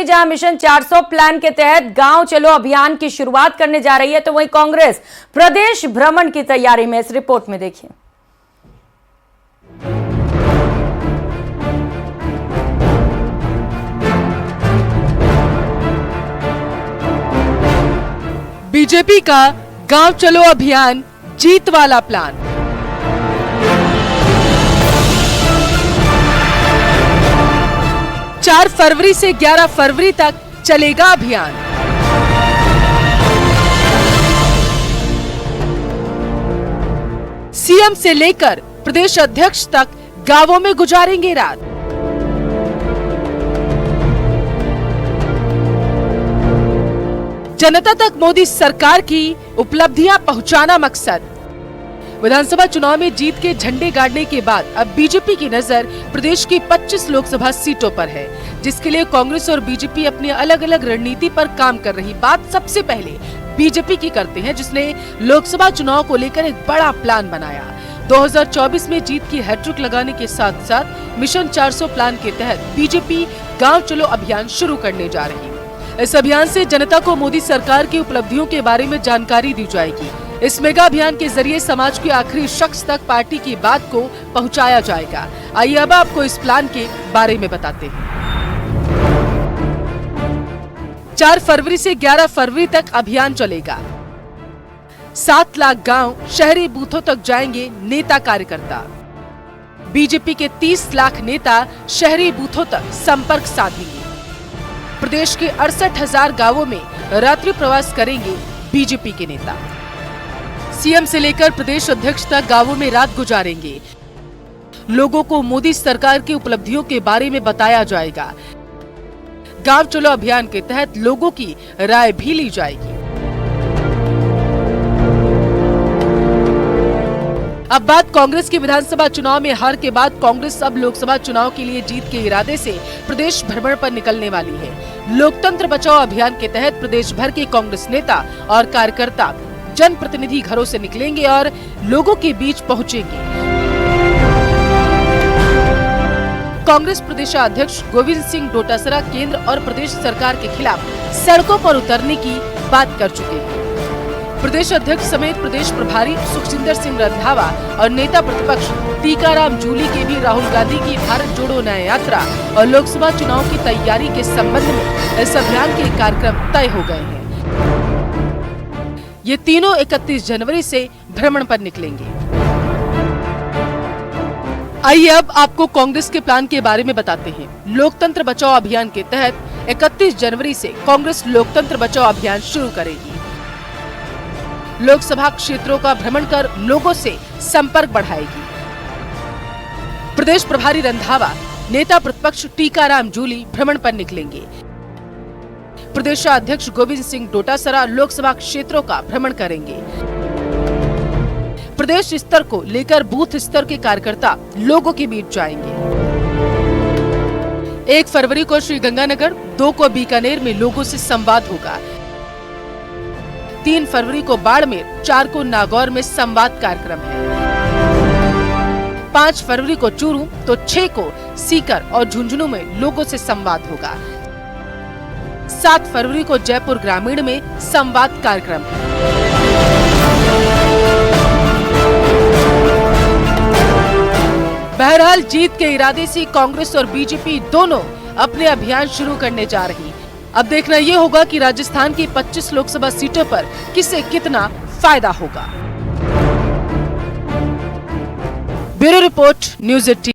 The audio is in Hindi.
बीजेपी जहां मिशन 400 प्लान के तहत गांव चलो अभियान की शुरुआत करने जा रही है, तो वहीं कांग्रेस प्रदेश भ्रमण की तैयारी में। इस रिपोर्ट में देखिए। बीजेपी का गांव चलो अभियान जीत वाला प्लान। चार फरवरी से 11 फरवरी तक चलेगा अभियान। सीएम से लेकर प्रदेश अध्यक्ष तक गांवों में गुजारेंगे रात। जनता तक मोदी सरकार की उपलब्धियां पहुंचाना मकसद। विधानसभा चुनाव में जीत के झंडे गाड़ने के बाद अब बीजेपी की नजर प्रदेश की 25 लोकसभा सीटों पर है, जिसके लिए कांग्रेस और बीजेपी अपनी अलग अलग रणनीति पर काम कर रही। बात सबसे पहले बीजेपी की करते हैं, जिसने लोकसभा चुनाव को लेकर एक बड़ा प्लान बनाया। 2024 में जीत की हैट्रिक लगाने के साथ साथ मिशन 400 प्लान के तहत बीजेपी गाँव चलो अभियान शुरू करने जा रही है। इस अभियान से जनता को मोदी सरकार की उपलब्धियों के बारे में जानकारी दी जाएगी। इस मेगा अभियान के जरिए समाज के आखिरी शख्स तक पार्टी की बात को पहुंचाया जाएगा। आइए अब आपको इस प्लान के बारे में बताते हैं। 4 फरवरी से 11 फरवरी तक अभियान चलेगा। 7 लाख गांव, शहरी बूथों तक जाएंगे नेता कार्यकर्ता। बीजेपी के 30 लाख नेता शहरी बूथों तक संपर्क साधेंगे। प्रदेश के 68,000 गांवों में रात्रि प्रवास करेंगे बीजेपी के नेता। सीएम से लेकर प्रदेश अध्यक्ष तक गांवों में रात गुजारेंगे। लोगों को मोदी सरकार की उपलब्धियों के बारे में बताया जाएगा। गांव चलो अभियान के तहत लोगों की राय भी ली जाएगी। अब बात कांग्रेस की विधानसभा चुनाव में हार के बाद कांग्रेस अब लोकसभा चुनाव के लिए जीत के इरादे से प्रदेश भ्रमण पर निकलने वाली है। लोकतंत्र बचाओ अभियान के तहत प्रदेश भर के कांग्रेस नेता और कार्यकर्ता, जनप्रतिनिधि घरों से निकलेंगे और लोगों के बीच पहुंचेंगे। कांग्रेस प्रदेशाध्यक्ष गोविंद सिंह डोटासरा केंद्र और प्रदेश सरकार के खिलाफ सड़कों पर उतरने की बात कर चुके हैं। प्रदेश अध्यक्ष समेत प्रदेश प्रभारी सुखजिंदर सिंह रंधावा और नेता प्रतिपक्ष टीकाराम जूली के भी राहुल गांधी की भारत जोड़ो न्याय यात्रा और लोकसभा चुनाव की तैयारी के संबंध में इस अभियान के कार्यक्रम तय हो गए हैं। ये तीनों 31 जनवरी से भ्रमण पर निकलेंगे। आइए अब आपको कांग्रेस के प्लान के बारे में बताते हैं। लोकतंत्र बचाओ अभियान के तहत 31 जनवरी से कांग्रेस लोकतंत्र बचाओ अभियान शुरू करेगी। लोकसभा क्षेत्रों का भ्रमण कर लोगों से संपर्क बढ़ाएगी। प्रदेश प्रभारी रंधावा, नेता प्रतिपक्ष टीकाराम जूली भ्रमण पर निकलेंगे। प्रदेशाध्यक्ष गोविंद सिंह डोटासरा लोकसभा क्षेत्रों का भ्रमण करेंगे। प्रदेश स्तर को लेकर बूथ स्तर के कार्यकर्ता लोगों के बीच जाएंगे। 1 फरवरी को श्रीगंगानगर, 2 को बीकानेर में लोगों से संवाद होगा। 3 फरवरी को बाड़मेर, 4 को नागौर में संवाद कार्यक्रम है। 5 फरवरी को चूरू तो 6 को सीकर और झुंझुनू में लोगों से संवाद होगा। 7 फरवरी को जयपुर ग्रामीण में संवाद कार्यक्रम है। बहरहाल जीत के इरादे से कांग्रेस और बीजेपी दोनों अपने अभियान शुरू करने जा रही। अब देखना ये होगा कि राजस्थान की 25 लोकसभा सीटों पर किसे कितना फायदा होगा। Bureau report, news 18।